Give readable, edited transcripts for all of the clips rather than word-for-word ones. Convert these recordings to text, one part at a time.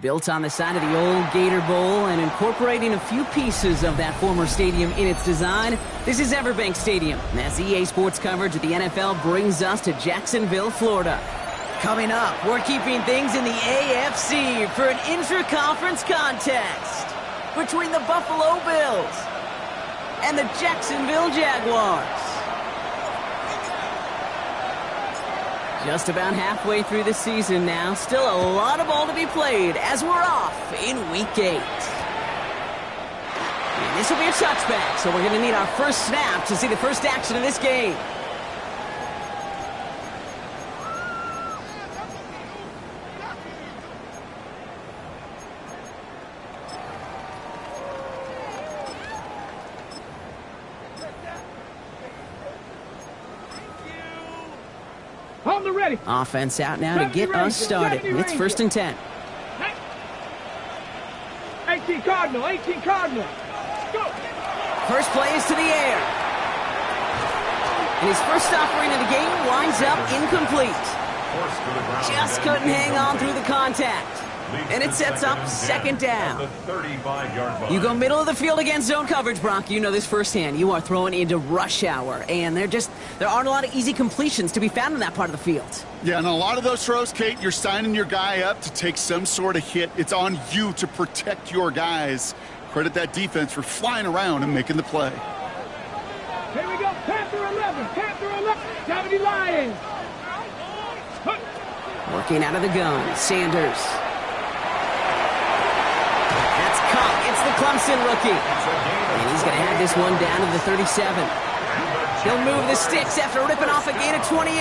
Built on the side of the old Gator Bowl and incorporating a few pieces of that former stadium in its design, this is Everbank Stadium, as EA Sports coverage of the NFL brings us to Jacksonville, Florida. Coming up, we're keeping things in the AFC for an intra-conference contest between the Buffalo Bills and the Jacksonville Jaguars. Just about halfway through the season now. Still a lot of ball to be played as we're off in Week 8. And this will be a touchback, so we're going to need our first snap to see the first action of this game. Ready. Offense out now to get us started. It's 1st and 10. 18 Cardinal, 18 Cardinal. Go. First play is to the air. And his first offering of the game winds up incomplete. Just couldn't hang on through the contact. And it sets up 2nd down. You go middle of the field against zone coverage, Brock. You know this firsthand. You are throwing into rush hour, and there aren't a lot of easy completions to be found in that part of the field. Yeah, and a lot of those throws, Kate, you're signing your guy up to take some sort of hit. It's on you to protect your guys. Credit that defense for flying around and making the play. Here we go, Panther 11, Panther 11, 70 Lions. Working out of the gun, Sanders. It's the Clemson rookie. And he's going to have this one down to the 37. He'll move the sticks after ripping off a gain of 28.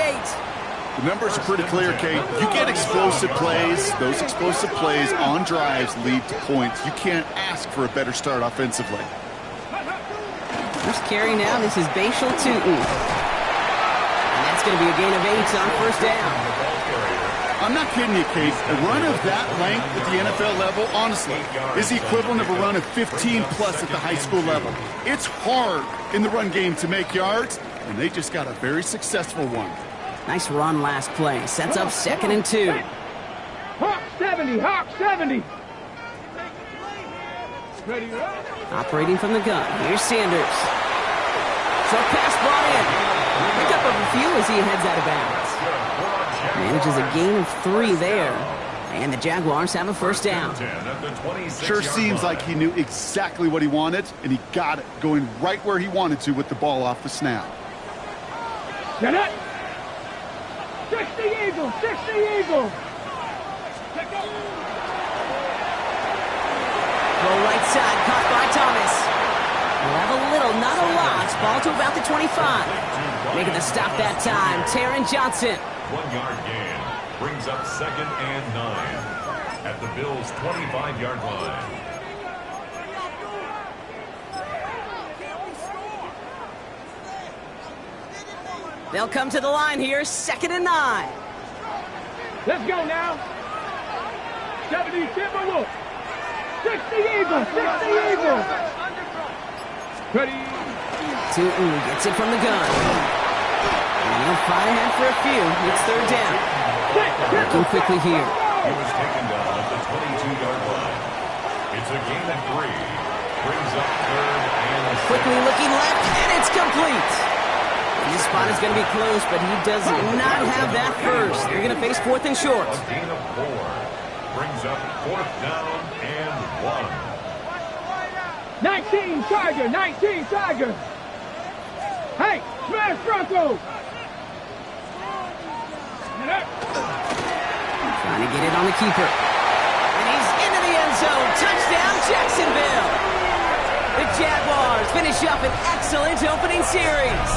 The numbers are pretty clear, Kate. You get explosive plays. Those explosive plays on drives lead to points. You can't ask for a better start offensively. First carry now. This is Bashal Tootin. And that's going to be a gain of 8 on 1st down. I'm not kidding you, Kate. A run of that length at the NFL level, honestly, is the equivalent of a run of 15-plus at the high school level. It's hard in the run game to make yards, and they just got a very successful one. Nice run last play. Sets up 2nd and 2. Hawk 70, Hawk 70. Ready, operating from the gun. Here's Sanders. Short pass brought in. Pick up a few as he heads out of bounds. Manages a gain of 3 there. And the Jaguars have a 1st down. Sure seems like he knew exactly what he wanted, and he got it, going right where he wanted to with the ball off the snap. Get it! 60 Eagles! 60 Eagles! Go right side, caught by Thomas. We'll have a little, not a lot. Ball to about the 25. Making the stop that time, Taron Johnson. 1-yard gain brings up 2nd and 9 at the Bills' 25-yard line. They'll come to the line here, 2nd and 9. Let's go now. 70 Timberwolves. 60 Eagles. 60 Eagles. Ready. Tootin gets it from the gun. And he'll fight ahead for a few. It's 3rd down. Looking quickly here. He was taken down at the 22-yard line. It's a gain of 3. Brings up 3rd and 6. Quickly looking left, and it's complete. And this spot is going to be close, but he does not have that first. They're going to face 4th and short. A gain of 4. Brings up 4th down and 1. 19 Tiger. 19 Tiger. Hey, smash Bronco. Gonna get it on the keeper. And he's into the end zone. Touchdown, Jacksonville. The Jaguars finish up an excellent opening series.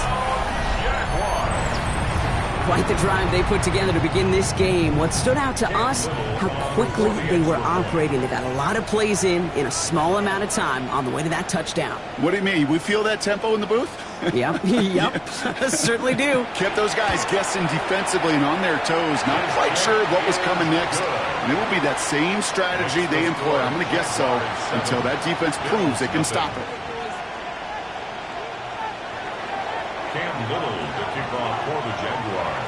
Quite the drive they put together to begin this game. What stood out to us, how quickly they were operating. They got a lot of plays in a small amount of time on the way to that touchdown. What do you mean? We feel that tempo in the booth? Yep, certainly do. Kept those guys guessing defensively and on their toes, not quite sure what was coming next. And it will be that same strategy they employ, I'm going to guess so, until that defense proves they can stop it. Cam Little to kick off for the Jaguars.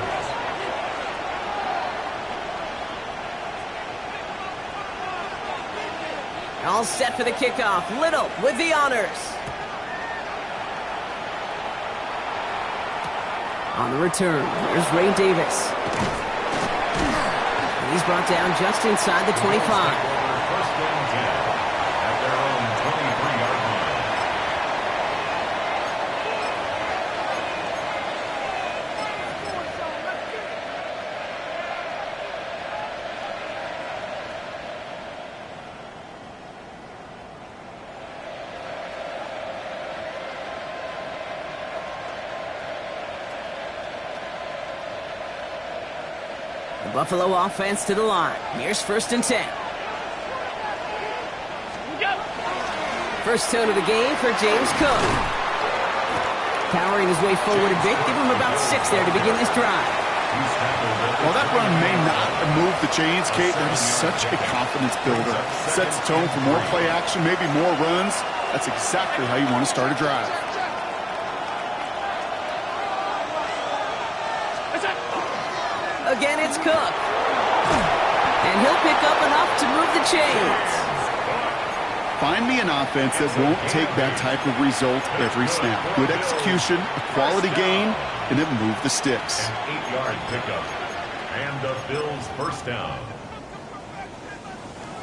All set for the kickoff. Little with the honors. On the return, here's Ray Davis. And he's brought down just inside the 25. First and 10 at their own 23-yard line. The Buffalo offense to the line. Here's first and 10. First tone of the game for James Cook. Powering his way forward a bit. Give him about 6 there to begin this drive. While that run may not move the chains, Kate, that is such a confidence builder. Sets the tone for more play action, maybe more runs. That's exactly how you want to start a drive. Again, it's Cook. And he'll pick up enough to move the chains. Find me an offense that won't take that type of result every snap. Good execution, a quality gain, and it moved the sticks. An 8-yard pickup. And the Bills first down.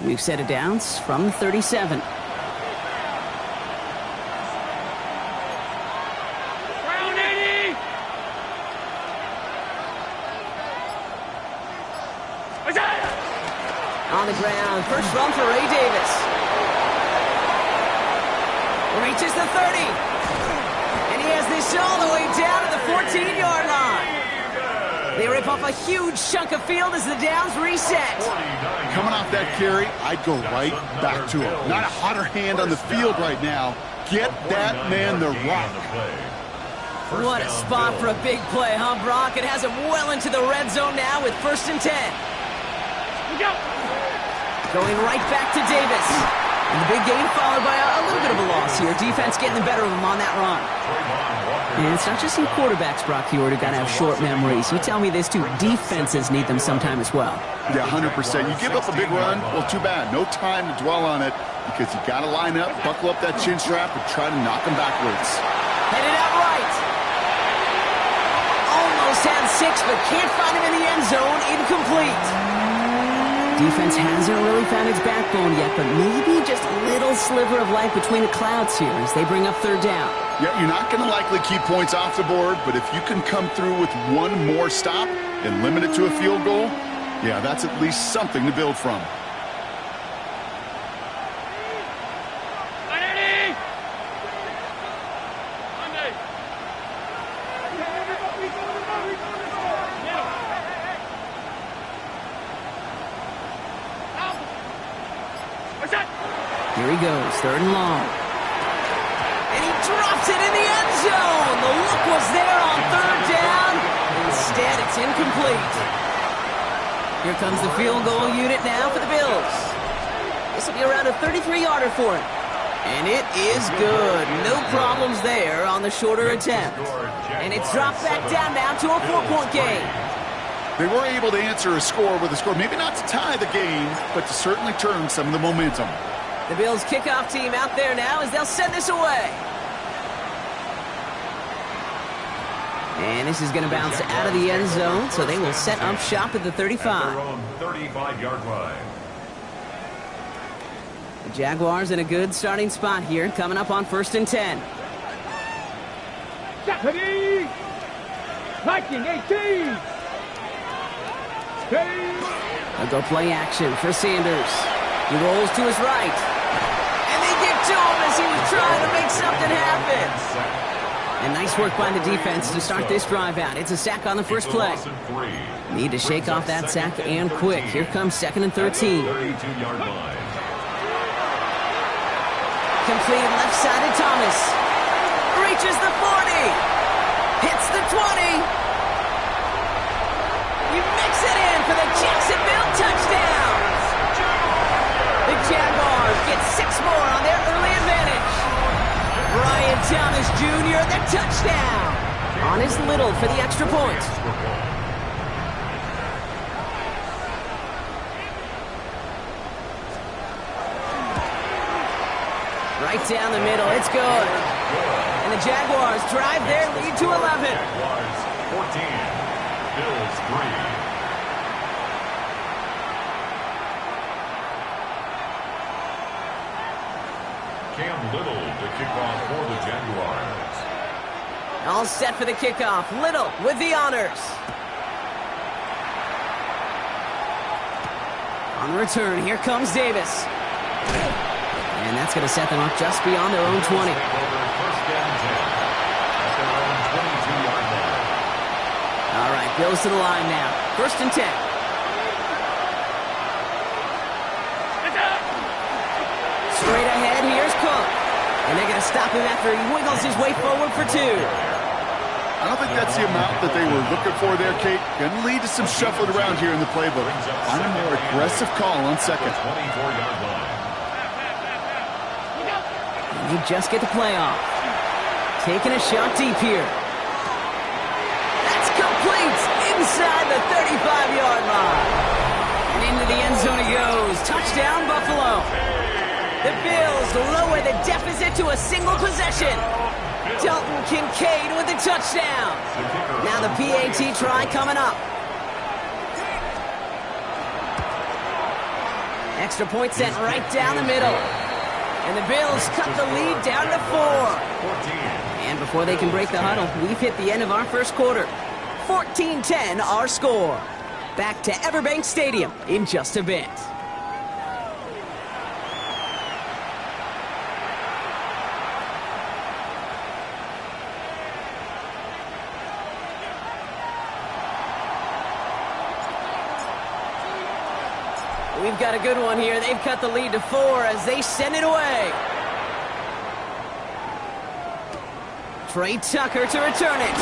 We've set it downs from 37. On the ground, first run for Ray Davis. Reaches the 30. And he has this all the way down to the 14-yard line. They rip off a huge chunk of field as the downs reset. Coming off that carry, I'd go right back to him. Not a hotter hand on the field right now. Get that man the rock. What a spot for a big play, huh, Brock? It has him well into the red zone now with first and 10. Going right back to Davis. And the big gain followed by a little bit of a loss here. Defense getting the better of him on that run. And it's not just some quarterbacks, Brock Hewitt, who got to have short memories. You tell me this too. Defenses need them sometime as well. Yeah, 100%. You give up a big run, well, too bad. No time to dwell on it because you got to line up, buckle up that chin strap, and try to knock them backwards. Headed out right. Almost had 6, but can't find him in the end zone. Incomplete. Defense hasn't really found its backbone yet, but maybe just a little sliver of light between the clouds here as they bring up third down. Yeah, you're not going to likely keep points off the board, but if you can come through with one more stop and limit it to a field goal, yeah, that's at least something to build from. Here he goes, third and long. And he drops it in the end zone. The look was there on third down. Instead, it's incomplete. Here comes the field goal unit now for the Bills. This will be around a 33-yarder for him. And it is good. No problems there on the shorter attempt. And it's dropped back down now to a 4-point game. They were able to answer a score with a score, maybe not to tie the game, but to certainly turn some of the momentum. The Bills kickoff team out there now as they'll send this away. And this is going to bounce out of the end zone, so they will set up shop at the 35. At their own 35-yard line. The Jaguars in a good starting spot here, coming up on first and 10. Deputy! Viking 18! They'll go play action for Sanders. He rolls to his right. And they get to him as he was trying to make something happen. And nice work by the defense to start this drive out. It's a sack on the first play. Need to shake off that sack and quick. Here comes 2nd and 13. Completed left side to Thomas. Reaches the 40. Hits the 20. You mix it in for the Jacksonville touchdown. The Jaguars get 6 more on their early advantage. Brian Thomas Jr., the touchdown. On his Little for the extra point. Right down the middle, it's good. And the Jaguars drive their lead to 11. Jaguars 14, Bills 3. Cam Little to kick off for the Jaguars. All set for the kickoff. Little with the honors. On the return, here comes Davis. And that's going to set them up just beyond their own 20. First down 10 at their own 22-yard line. All right, Bills to the line now. 1st and 10. Straight ahead, here's Cook. And they're going to stop him after he wiggles his way forward for 2. I don't think that's the amount that they were looking for there, Kate. Going to lead to some shuffling around here in the playbook. On a more aggressive call on 2nd. 24-yard line. You just get the play off. Taking a shot deep here. That's complete inside the 35-yard line. And into the end zone he goes. Touchdown, Buffalo. The Bills lower the deficit to a single possession. Dalton Kincaid with the touchdown. Now the PAT try coming up. Extra point sent right down the middle. And the Bills cut the lead down to 4. And before they can break the huddle, we've hit the end of our first quarter. 14-10 our score. Back to Everbank Stadium in just a bit. We've got a good one here. They've cut the lead to 4 as they send it away. Trey Tucker to return it.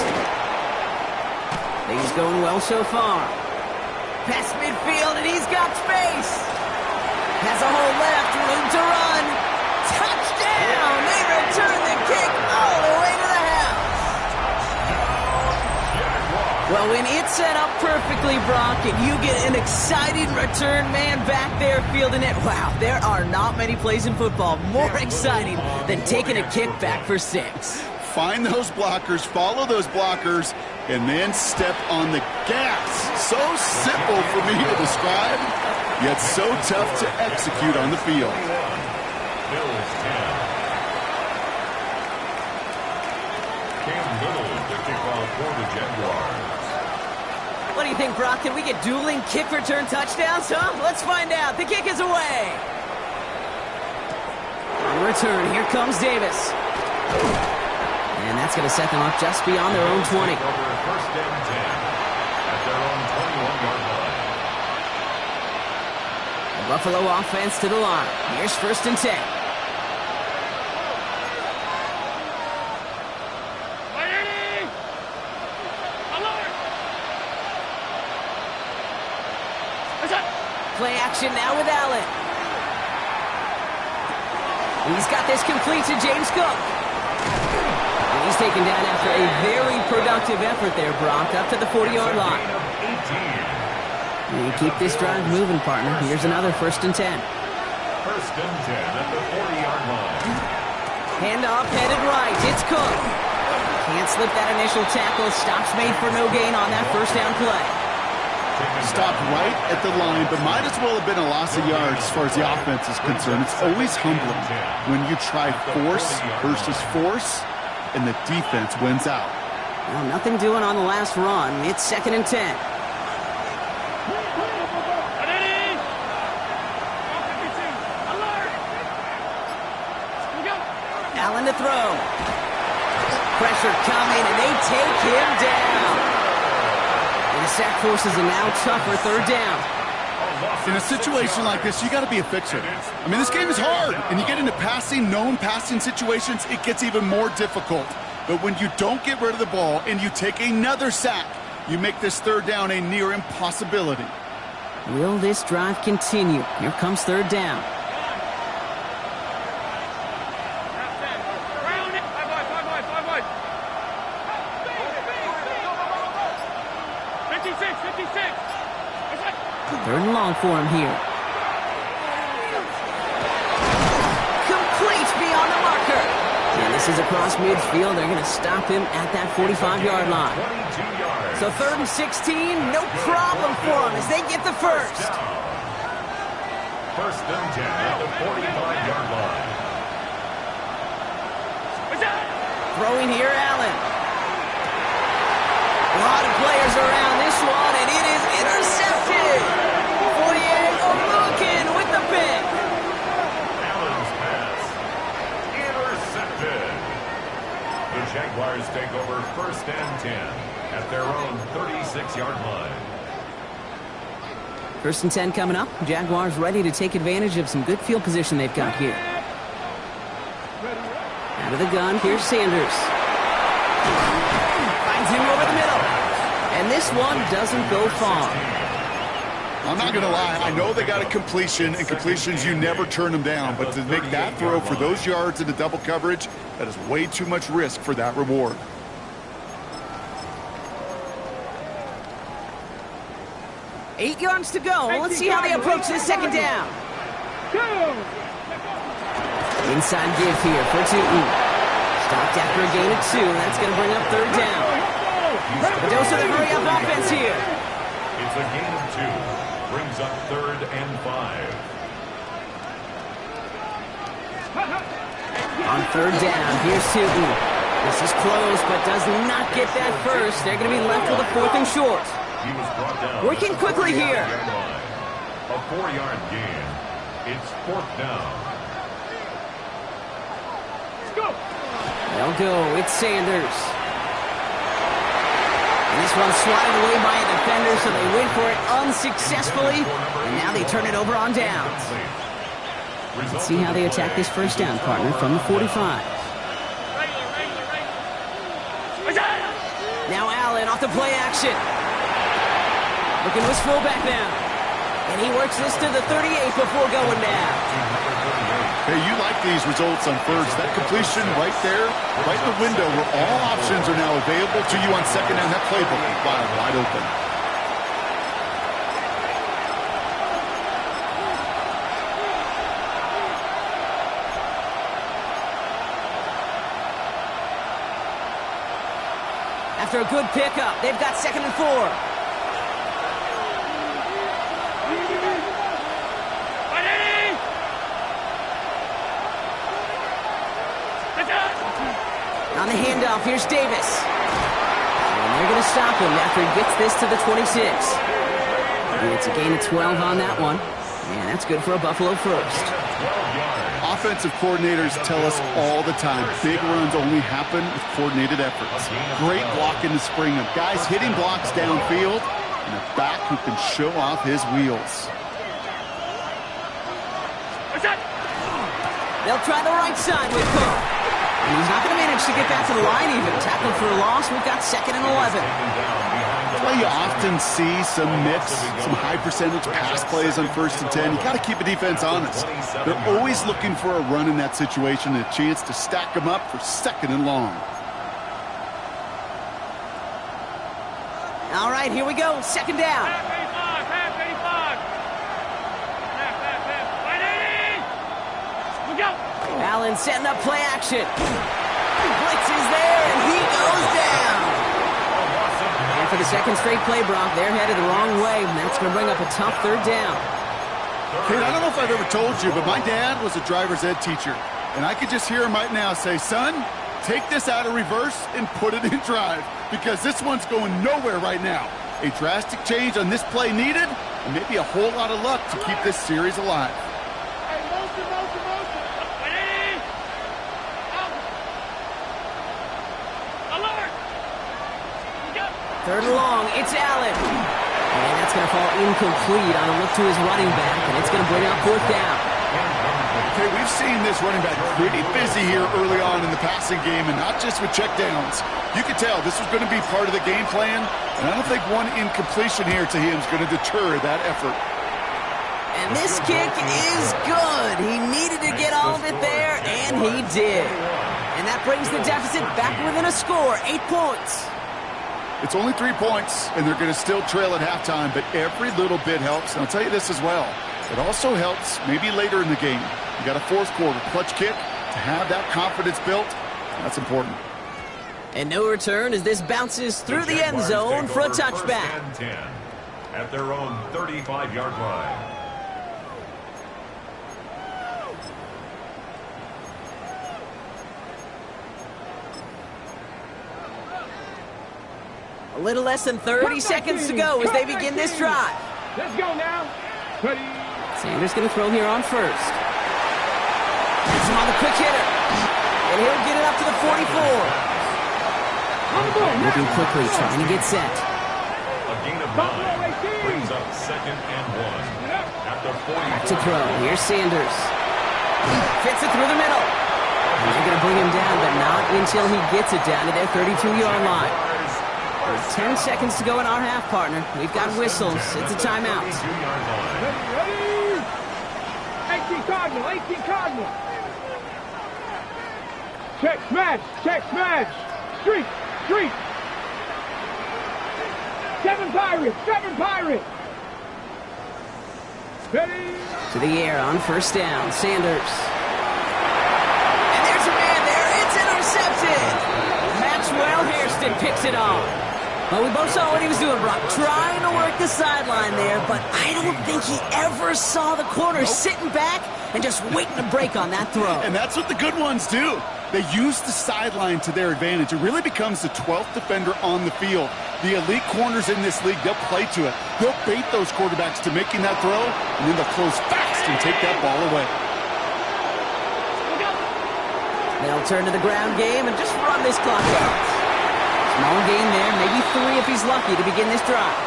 Things going well so far. Past midfield, and he's got space. Has a hole left, room to run. Touchdown! They return the kick all the way to the house. Well, when it's set up perfectly, Brock, and you get an exciting return man back there fielding it, wow, there are not many plays in football more exciting than taking a kick back for 6. Find those blockers, follow those blockers, and then step on the gas. So simple for me to describe, yet so tough to execute on the field. Bills 10. Cam Little to kick off for the Jaguars. What do you think, Brock? Can we get dueling kick return touchdowns, huh? Let's find out. The kick is away. On return, here comes Davis. And that's going to set them up just beyond their own 20. Over first down 10 at their own 21-yard line. The Buffalo offense to the line. Here's 1st and 10. Play action now with Allen. He's got this complete to James Cook. And he's taken down after a very productive effort there, Brock, up to the 40-yard line. You keep this drive moving, partner. Here's another 1st and 10. 1st and 10 at the 40-yard line. Handoff headed right. It's Cook. Can't slip that initial tackle. Stops made for no gain on that 1st down play. Stopped right at the line, but might as well have been a loss of yards as far as the offense is concerned. It's always humbling when you try force versus force, and the defense wins out. Well, nothing doing on the last run. It's 2nd and 10. Allen to throw. Pressure coming, and they take him down. And the sack forces a now tougher third down. In a situation like this, you got to be a fixer. I mean, this game is hard, and you get into known passing situations, it gets even more difficult. But when you don't get rid of the ball and you take another sack, you make this third down a near impossibility. Will this drive continue? Here comes third down. Third and long for him here. Complete beyond the marker. And this is across midfield. They're going to stop him at that 45-yard line. So third and 16, no problem for them as they get the first. First and 10 at the 45-yard line. Throwing here, Allen. A lot of players around this one, and it is intercepted. 48, O'Lukin with the pick. Allen's pass. Intercepted. The Jaguars take over first and 10 at their own 36-yard line. First and 10 coming up. Jaguars ready to take advantage of some good field position they've got here. Out of the gun, here's Sanders. Finds him over the middle. And this one doesn't go far. I'm not going to lie. I know they got a completion, and completions, you never turn them down. But to make that throw for those yards into double coverage, that is way too much risk for that reward. Eight yards to go. Let's see how they approach this second down. Inside give here for Tootin. Stopped after a gain of 2. That's going to bring up third down. A dose of the hurry-up offense here. It's a gain of 2. Brings up third and 5. On third down, here's Tootin. This is close, but does not get that first. They're going to be left with a fourth and short. He was brought down. Working quickly here. A 4-yard gain. It's fourth down. They'll go. It's Sanders. And this one's swatted away by a defender, so they went for it unsuccessfully. And now they turn it over on downs. Let's see how they attack this first down, partner, from the 45. Now Allen off the play action. Looking to his fullback now. And he works this to the 38 before going down. Hey, you like these results on first. That completion right there, right in the window where all options are now available to you on second down. That playbook is wide open. After a good pickup, they've got second and 4. On the handoff, here's Davis. And they're going to stop him after he gets this to the 26. And it's a gain of 12 on that one. And that's good for a Buffalo first. Offensive coordinators tell us all the time, big runs only happen with coordinated efforts. Great block in the spring of guys hitting blocks downfield and a back who can show off his wheels. They'll try the right side with Cook. And he's not going to manage to get back to the line even. Tackled for a loss. We've got second and 11. That's why you often see some mix, some high percentage pass plays on first and 10. You got to keep the defense honest. They're always looking for a run in that situation and a chance to stack them up for second and long. All right, here we go. Second down. Allen setting up play action. Blitz is there, and he goes down. And for the second straight play, Brock, they're headed the wrong way, and that's going to bring up a tough third down. Kate, I don't know if I've ever told you, but my dad was a driver's ed teacher, and I could just hear him right now say, son, take this out of reverse and put it in drive, because this one's going nowhere right now. A drastic change on this play needed, and maybe a whole lot of luck to keep this series alive. Third and long, it's Allen. And that's going to fall incomplete on a look to his running back, and it's going to bring up fourth down. Okay, we've seen this running back pretty busy here early on in the passing game, and not just with checkdowns. You could tell this was going to be part of the game plan, and I don't think one incompletion here to him is going to deter that effort. And this kick is good. He needed to get all of it there, and he did. And that brings the deficit back within a score, 8 points. It's only 3 points, and they're going to still trail at halftime, but every little bit helps. And I'll tell you this as well. It also helps maybe later in the game. You got a fourth quarter clutch kick to have that confidence built. That's important. And no return as this bounces through the end zone for a touchback. First and 10 at their own 35-yard line. A little less than 30 seconds to go as they begin this drive. Let's go now. Ready. Sanders going to throw here on first. Gets him on the quick hitter. And he'll get it up to the 44. Moving quickly, trying to get set. A gain of 9 brings up 2nd and 1 at the 40. Back to throw. Here's Sanders. Fits it through the middle. And they're going to bring him down, but not until he gets it down to their 32-yard line. There's 10 seconds to go in our half, partner. We've got whistles. It's a timeout. Ready. 18 Cardinal. 18 Cardinal. Check smash. Check smash. Street. Street. 7 Pirates. 7 Pirates. Ready. To the air on first down. Sanders. And there's a man there. It's intercepted. Maxwell Hairston picks it off. Well, we both saw what he was doing, Brock. Trying to work the sideline there, but I don't think he ever saw the corner sitting back and just waiting to break on that throw. And that's what the good ones do. They use the sideline to their advantage. It really becomes the 12th defender on the field. The elite corners in this league, they'll play to it. They'll bait those quarterbacks to making that throw, and then they'll close fast and take that ball away. They'll turn to the ground game and just run this clock out. Small gain there, maybe 3 if he's lucky to begin this drive.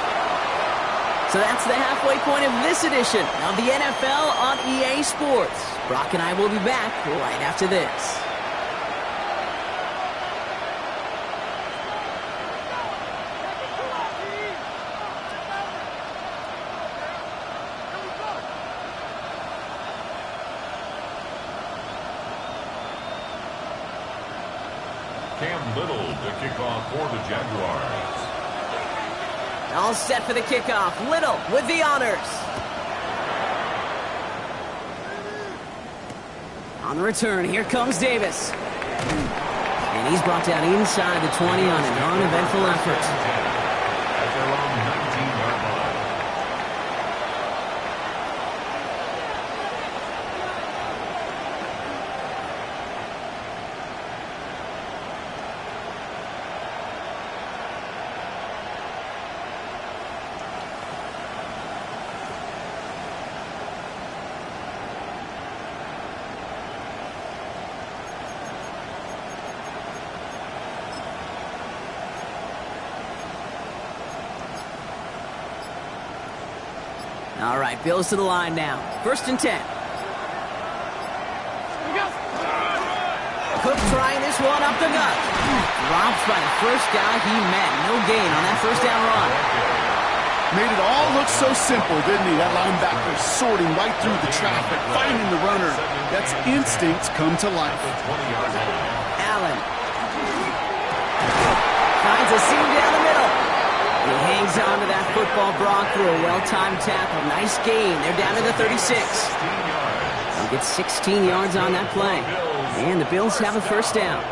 So that's the halfway point of this edition of the NFL on EA Sports. Brock and I will be back right after this. Cam Little to kick off for the Jaguars. All set for the kickoff. Little with the honors. On the return, here comes Davis. And he's brought down inside the 20 on an uneventful effort. At their own 19-yard line. All right, Bills to the line now. 1st and 10. Cook trying this one up the gut. Dropped by the first guy he met. No gain on that first down run. Made it all look so simple, didn't he? That linebacker sorting right through the traffic, finding the runner. That's instincts come to life. Allen. Finds a seam down the middle. He hangs on to that football, Brock, through a well-timed tackle. Nice gain. They're down to the 36. They'll get 16 yards on that play. And the Bills have a first down.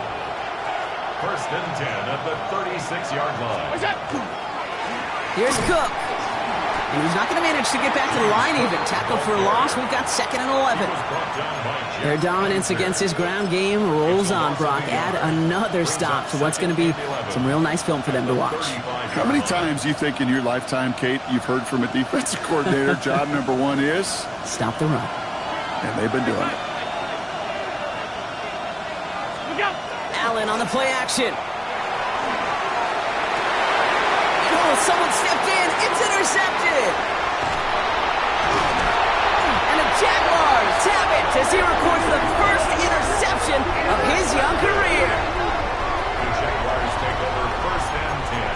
1st and 10 at the 36-yard line. Here's Cook. And he's not going to manage to get back to the line even. Tackle for a loss. We've got 2nd and 11. Their dominance against his ground game rolls on, Brock. Add another stop to what's going to be some real nice film for them to watch. How many times do you think in your lifetime, Kate, you've heard from a defensive coordinator, job number 1 is? Stop the run. And they've been doing it. Allen on the play action. Oh, someone stepped in. It's intercepted. And the Jaguars have it as he records the first interception of his young career. The Jaguars take over 1st and 10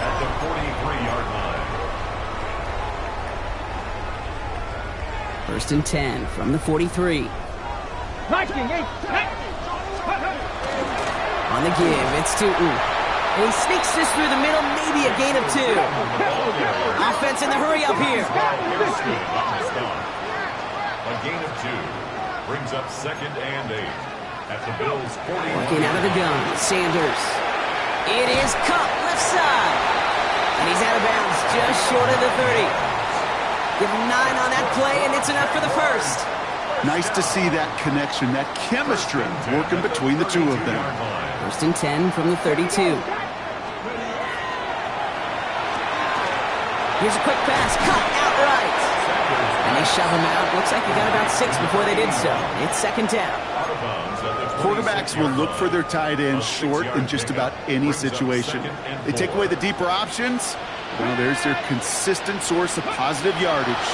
at the 43-yard line. 1st and 10 from the 43. On the give, it's Tootin. And he sneaks this through the middle, maybe a gain of 2. Offense in the hurry up here. A gain of 2 brings up 2nd and 8 at the Bills' 40. Working out of the gun, Sanders. It is Cup, left side. And he's out of bounds, just short of the 30. Give him 9 on that play, and it's enough for the first. Nice to see that connection, that chemistry working between the two of them. 1st and 10 from the 32. Here's a quick pass, cut outright. And they shove him out. Looks like he got about 6 before they did so. It's 2nd down. Quarterbacks will look for their tight ends short in just about any situation. They take away the deeper options. Well, there's their consistent source of positive yardage.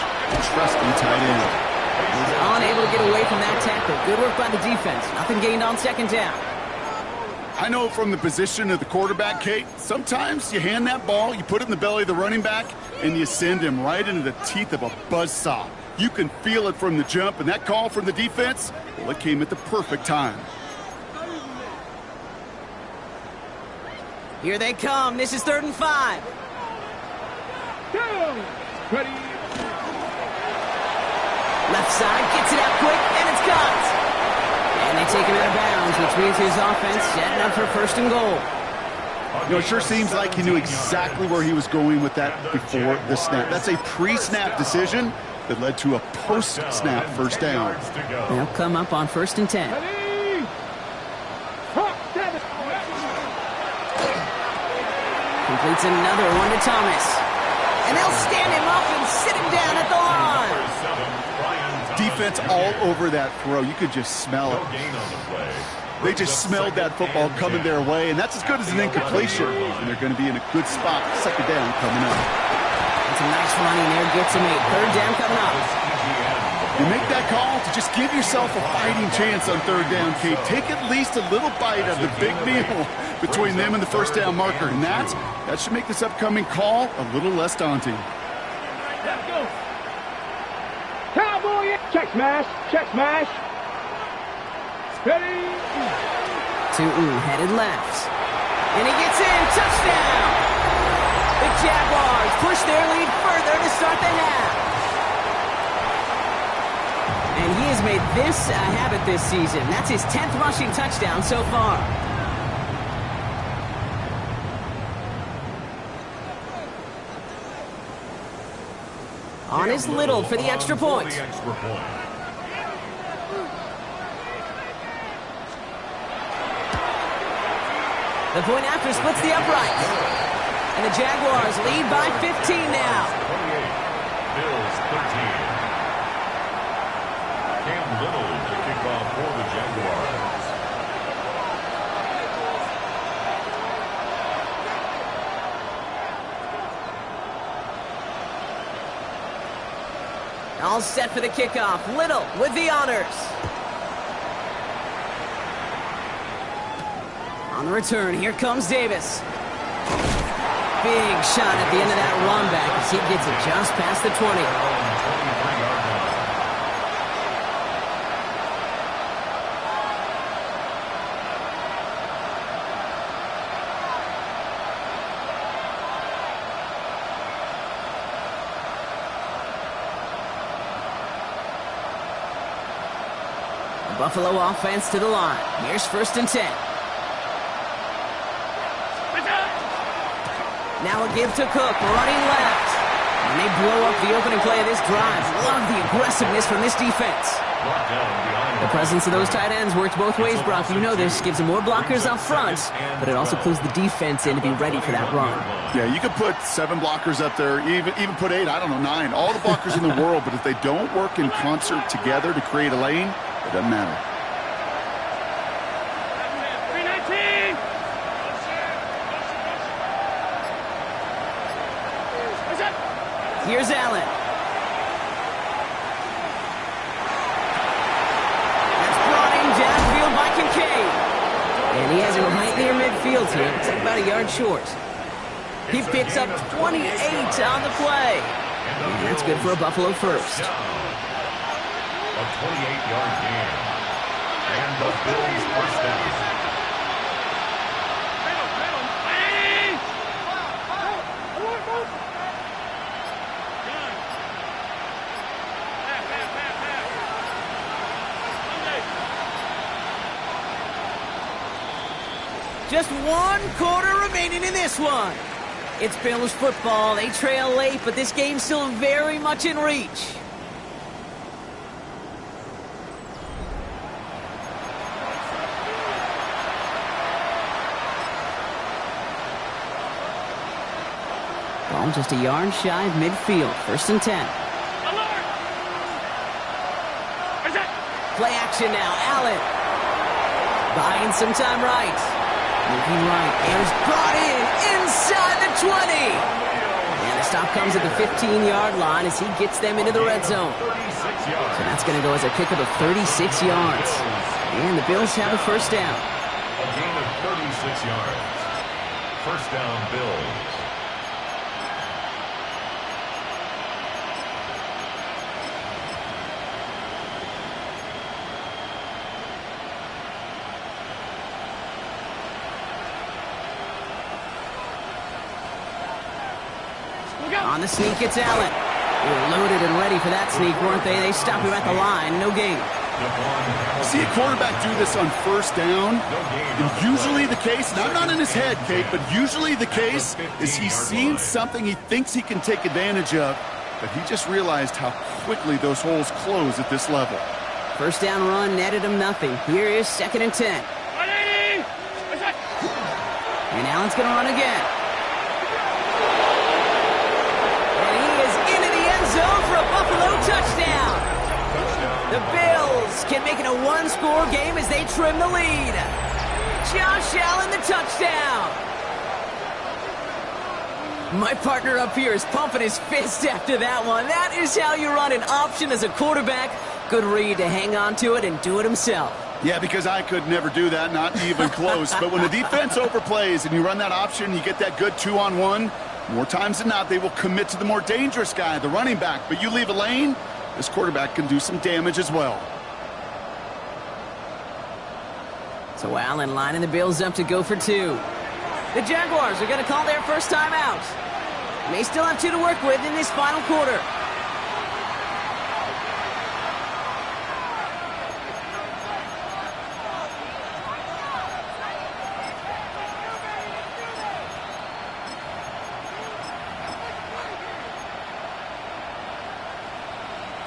Trusting tight end. He's unable to get away from that tackle. Good work by the defense. Nothing gained on 2nd down. I know from the position of the quarterback, Kate, sometimes you hand that ball, you put it in the belly of the running back, and you send him right into the teeth of a buzzsaw. You can feel it from the jump, and that call from the defense, well, it came at the perfect time. Here they come. This is 3rd and 5. Ready. Left side, gets it out quick, and it's caught. And they take him out of bounds, which means his offense setting up for 1st and goal. You know, it sure seems like he knew exactly where he was going with that before the snap. That's a pre-snap decision that led to a post-snap 1st down. They'll come up on 1st and 10. Completes another one to Thomas. And they'll stand him up and sit him down at the line. Defense all over that throw. You could just smell it. They just smelled that football coming their way, and that's as good as an incompletion. And they're going to be in a good spot. 2nd down coming up. It's a nice running there. Gets him 8. 3rd down coming up. You make that call to just give yourself a fighting chance on 3rd down, Kate. Take at least a little bite of the big meal between them and the 1st down marker. And that should make this upcoming call a little less daunting. Let's go. Cowboy, check smash, check smash. Ready. Tootin headed left. And he gets in. Touchdown. The Jaguars push their lead further to start the half. And he has made this a habit this season. That's his 10th rushing touchdown so far. On is Little for the extra point. The point after splits the uprights. And the Jaguars lead by 15 now. 28, Bills 13. Cam Little to kick off for the Jaguars. All set for the kickoff. Little with the honors. On the return, here comes Davis. Big shot at the end of that run back as he gets it just past the 20. The Buffalo offense to the line. Here's 1st and 10. Now a give to Cook, running left. And they blow up the opening play of this drive. Love the aggressiveness from this defense. The presence of those tight ends works both ways, Brock. You know this. Gives them more blockers up front, but it also clues the defense in to be ready for that run. Yeah, you could put 7 blockers up there, even put 8, I don't know, 9. All the blockers in the world, but if they don't work in concert together to create a lane, it doesn't matter. 319. Here's Allen. And he has it right near midfield here. It's about a yard short. He picks up 28 on the play. And that's good for a Buffalo first. A 28-yard gain. And the Bills first down. Just 1 quarter remaining in this one. It's Bills football. They trail late, but this game's still very much in reach. Ball just a yard shy of midfield. 1st and 10. Play action now. Allen. Buying some time right. Moving right, and is brought in inside the 20. And the stop comes at the 15-yard line as he gets them into the red zone. So that's going to go as a pickup of 36 yards. And the Bills have a first down. A gain of 36 yards. First down, Bills. On the sneak, it's Allen. They were loaded and ready for that sneak, weren't they? They stop him at the line. No gain. See a quarterback do this on first down, and usually the case, and I'm not in his head, Kate, but usually the case is he's seen something he thinks he can take advantage of, but he just realized how quickly those holes close at this level. First down run netted him nothing. Here is 2nd and 10. And Allen's going to run again. Zone for a Buffalo touchdown. The Bills can make it a 1-score game as they trim the lead. Josh Allen, the touchdown. My partner up here is pumping his fist after that one. That is how you run an option as a quarterback. Good read to hang on to it and do it himself. Yeah, because I could never do that, not even close. But when the defense overplays and you run that option, you get that good 2-on-1. More times than not, they will commit to the more dangerous guy, the running back. But you leave a lane, this quarterback can do some damage as well. So Allen lining the Bills up to go for 2. The Jaguars are going to call their first time out. May still have 2 to work with in this final quarter.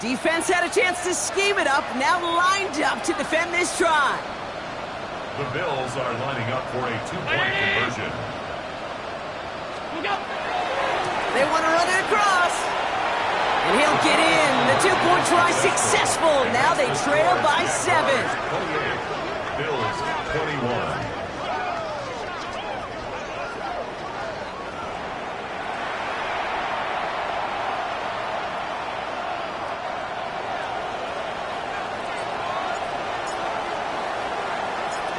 Defense had a chance to scheme it up, now lined up to defend this try. The Bills are lining up for a 2-point conversion. They want to run it across. And he'll get in. The 2-point try successful. Now they trail by 7. 28. Bills 21.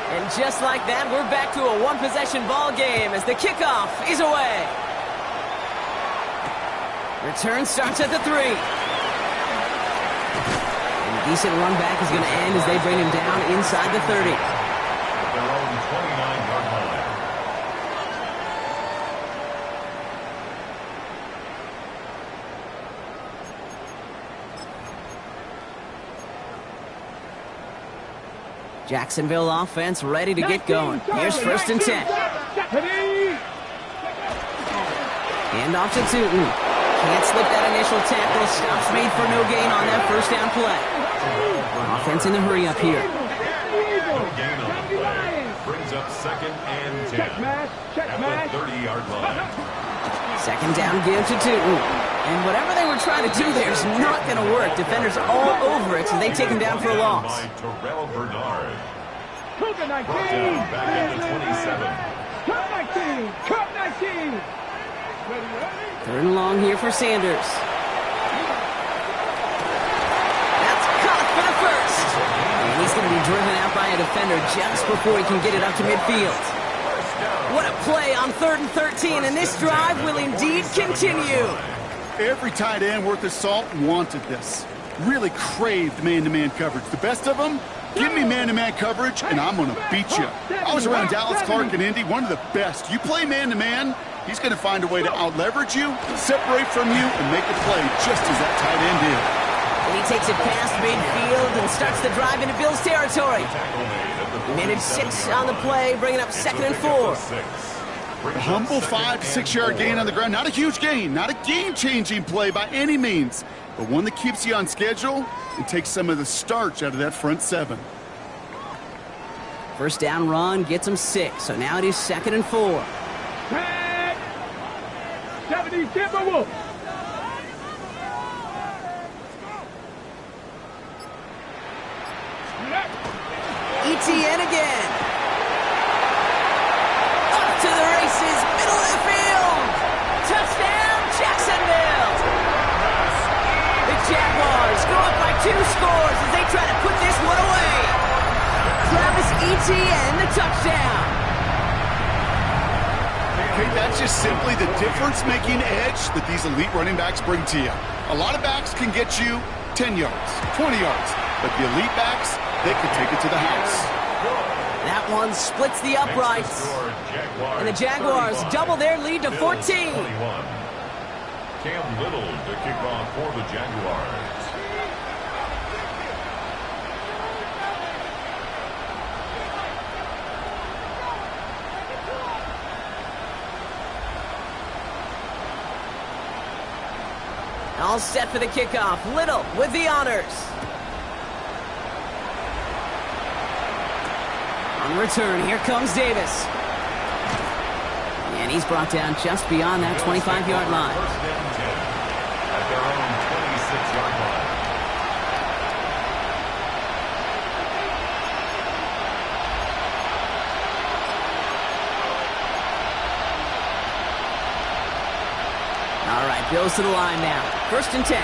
And just like that, we're back to a 1-possession ball game as the kickoff is away. Return starts at the 3. And a decent run back is going to end as they bring him down inside the 30. Their own 29-yard line. Jacksonville offense ready to get going. Here's 1st and 10. Hand off to Tootin. Can't slip that initial tackle. Stops made for no gain on that first down play. Offense in the hurry up here. No gain on the play. Brings up 2nd and 10. Check match. Check At match. the 30-yard line. Second down give to Tootin. And whatever they were trying to do there is not going to work. Defenders all over it, so they take him down for a loss. By Terrell Bernard. Cougar 19. Brought down back at the 27. Cup 19. Cup 19. Ready, ready? Third and long here for Sanders. That's caught for the first. And he's going to be driven out by a defender just before he can get it up to midfield. What a play on 3rd and 13, and this drive will indeed continue. Every tight end worth his salt wanted this. Really craved man-to-man coverage. The best of them, give me man-to-man coverage, and I'm going to beat you. I was around Dallas Clark and Indy, one of the best. You play man-to-man, he's going to find a way to out-leverage you, separate from you, and make a play just as that tight end did. And he takes it past midfield and starts the drive into Bills territory. Minute 6 on the play, bringing up 2nd and 4. A humble 5 to 6 yard gain on the ground. Not a huge gain, not a game-changing play by any means, but one that keeps you on schedule and takes some of the starch out of that front 7. First down run gets him 6, so now it is 2nd and 4. Tag. 70 Timberwolves. ETN again. Up to the races, middle of the field. Touchdown, Jacksonville. The Jaguars go up by 2 scores as they try to put this one away. Travis Etienne, the touchdown. Okay, that's just simply the difference-making edge that these elite running backs bring to you. A lot of backs can get you 10 yards, 20 yards, but the elite backs, they can take it to the house. That one splits the uprights. And the Jaguars double their lead to 14. Cam Little to kick off for the Jaguars. All set for the kickoff. Little with the honors. On return, here comes Davis. And he's brought down just beyond that 25-yard line. First down 10 at their own 26-yard line. All right, Bills to the line now. 1st and 10.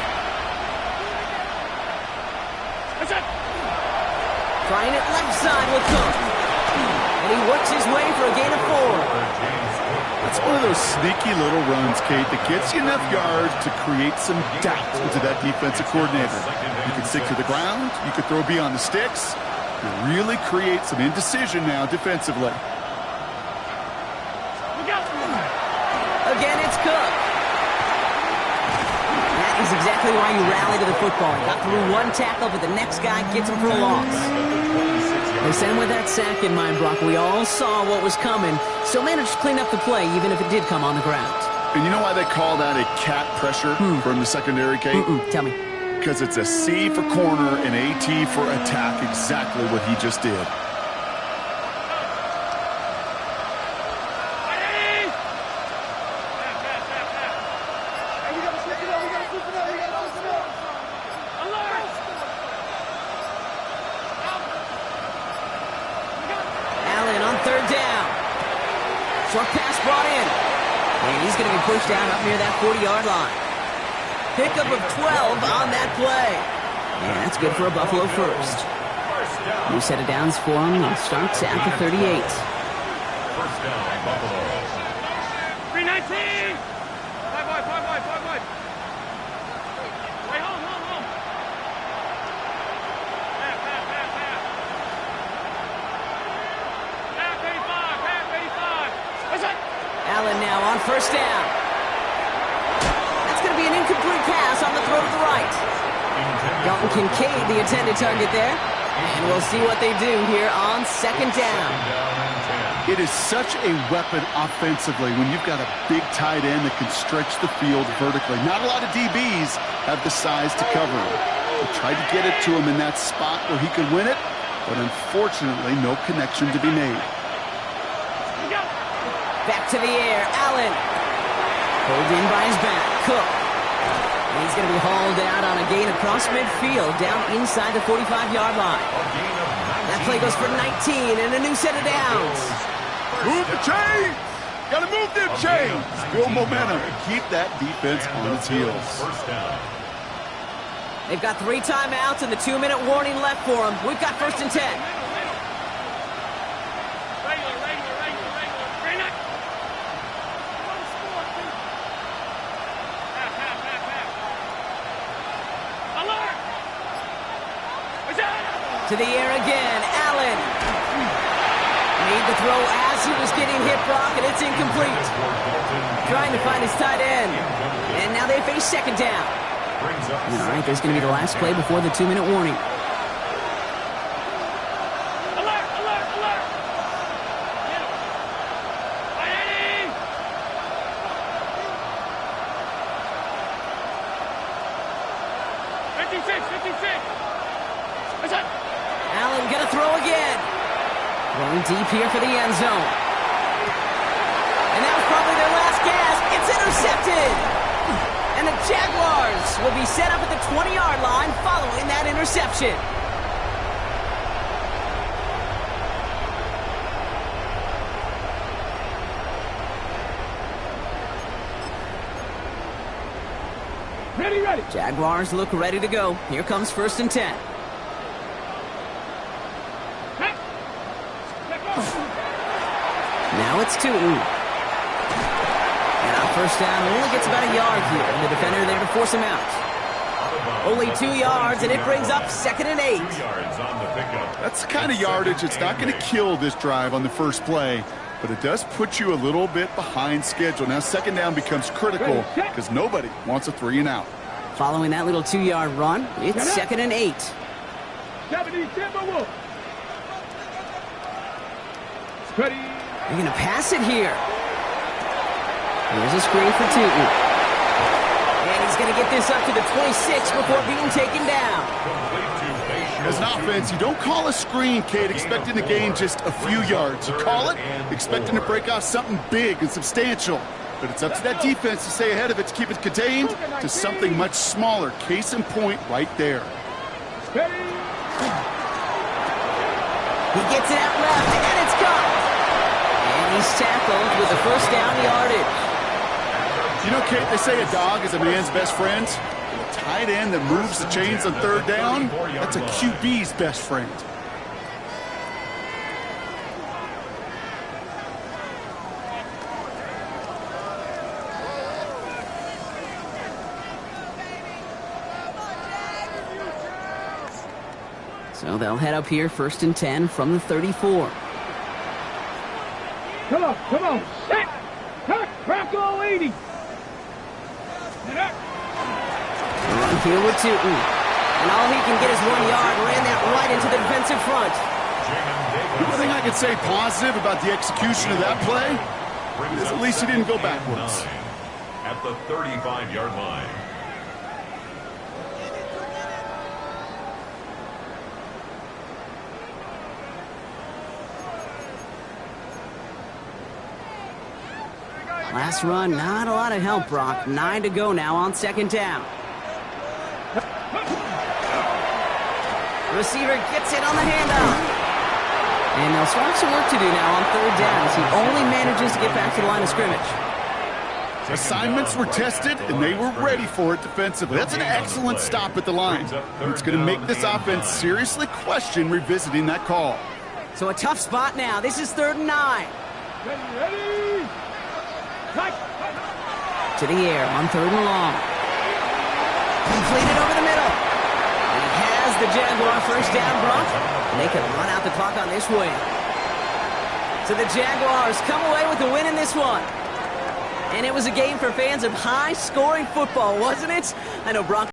Trying it left side with Cook. And he works his way for a gain of 4. It's one of those sneaky little runs, Kate, that gets you enough yards to create some doubt into that defensive coordinator. You can stick to the ground. You can throw beyond the sticks. You really create some indecision now defensively. Again, it's Cook. That is exactly why you rally to the football. He got through one tackle, but the next guy gets him for a loss. Listen, with that sack in mind, Brock, we all saw what was coming, so managed to clean up the play, even if it did come on the ground. And you know why they call that a cat pressure from the secondary, Kate? Tell me. Because it's a C for corner and AT for attack, exactly what he just did. Short pass brought in. And he's going to be pushed down up near that 40-yard line. Pickup of 12 on that play. And that's good for a Buffalo first. New set of downs for him. It starts at the 38. First down, Buffalo. 319. 5 wide. Wait, home. Allen now on first down. That's going to be an incomplete pass on the throw to the right. Dalton Kincaid, the intended target there. And we'll see what they do here on 2nd down. It is such a weapon offensively when you've got a big tight end that can stretch the field vertically. Not a lot of DBs have the size to cover him. They tried to get it to him in that spot where he could win it, but unfortunately, no connection to be made. Back to the air, Allen. Pulled in by his back, Cook. And he's going to be hauled out on a gain across midfield, down inside the 45-yard line. That play goes for 19 and a new set of downs. Move the chains! Gotta move them chains! Build momentum and keep that defense on its heels. First down. They've got 3 timeouts and the 2-minute warning left for them. We've got 1st and 10. To the air again, Allen. Made the throw as he was getting hit, Brock, and it's incomplete. Trying to find his tight end. And now they face 2nd down. All right, there's going to be the last play before the 2-minute warning. Alert, alert, alert! 56, 56. What's up? Allen gonna throw again. Throwing deep here for the end zone. And that was probably their last gasp. It's intercepted. And the Jaguars will be set up at the 20-yard line following that interception. Ready, ready. Jaguars look ready to go. Here comes 1st and 10. Hey. Let go. Now it's Tootin. And on 1st down, only gets about a yard here. And the defender there to force him out. Only 2 yards, and it brings up 2nd and 8. 2 yards on the pickup. That's the kind of yardage it's not going to kill this drive on the first play, but it does put you a little bit behind schedule. Now 2nd down becomes critical because nobody wants a 3 and out. Following that little 2-yard run, it's 2nd and 8. 70, Timberwolf. Ready. They're going to pass it here. Here's a screen for Tootin. And he's going to get this up to the 26 before being taken down. As an offense, you don't call a screen, Kate, expecting to gain just a few yards. You call it expecting to break off something big and substantial. But it's up to that defense to stay ahead of it, to keep it contained to something much smaller. Case in point right there. Ready. He gets it out left, and it's caught. And he's tackled with the 1st down yardage. You know, Kate, they say a dog is a man's best friend. A tight end that moves the chains on 3rd down, that's a QB's best friend. So they'll head up here, 1st and 10 from the 34. Come on, come on. Set. Cut. Crackle 80. And up. Run here with Tootin. And all he can get is 1 yard. Ran that right into the defensive front. The only thing I can say positive about the execution of that play is at least he didn't go backwards. At the 35-yard line. Last run, not a lot of help, Brock. 9 to go now on 2nd down. Receiver gets it on the handoff. And they'll still have some work to do now on 3rd down as he only manages to get back to the line of scrimmage. Assignments were tested, and they were ready for it defensively. That's an excellent stop at the line. It's going to make this offense seriously question revisiting that call. So a tough spot now. This is 3rd and 9. Ready, ready. Right. To the air on 3rd and long. Completed over the middle. And he has the Jaguar 1st down, Brock. And they can run out the clock on this win. So the Jaguars come away with the win in this one. And it was a game for fans of high-scoring football, wasn't it? I know Brock